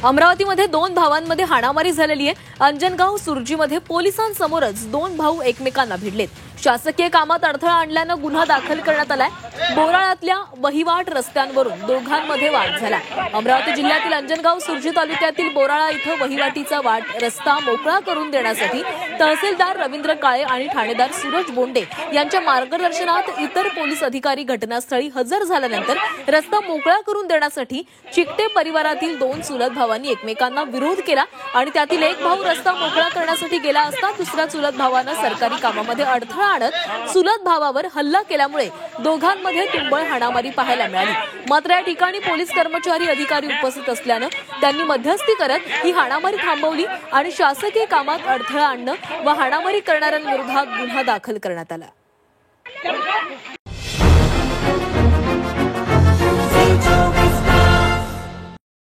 अमरावतीमध्ये दोन भावांमध्ये हाणामारी झालेली आहे। अंजनगाव सुरजीमध्ये पोलिसांसमोरच दोन भाऊ एकमेकांना भिडलेत। शासकीय कामात अडथळा आणल्यानं गुन्हा दाखल करण्यात आलाय। बोराळातल्या वहिवाट रस्त्यांवरून दोघांमध्ये वाद झाला। अमरावती जिल्ह्यातील अंजनगाव सुरजी तालुक्यातील बोराळा इथं वहिवाटीचा वाट रस्ता मोकळा करून देण्यासाठी तहसीलदार रवींद्र काळे आणि ठाणेदार सूरज बोंडे यांच्या मार्गदर्शनात इतर पोलीस अधिकारी घटनास्थळी हजर झाल्यानंतर रस्ता मोकळा करून देण्यासाठी चिकटे परिवारातील दोन चुलत भावांनी एकमेकांना विरोध केला आणि त्यातील एक भाऊ रस्ता मोकळा करण्यासाठी गेला असता दुसऱ्या चुलत भावानं सरकारी कामामध्ये अडथळा आणत चुलत भावावर हल्ला केल्यामुळे दोघांमध्ये तुंबळ हाणामारी पाहायला मिळाली। मात्र या ठिकाणी पोलीस कर्मचारी अधिकारी उपस्थित असल्यानं त्यांनी मध्यस्थी करत ही हाणामारी थांबवली आणि शासकीय कामात अडथळा आणणं व हाणामारी करणाऱ्यांविरोधात गुन्हा दाखल करण्यात आला।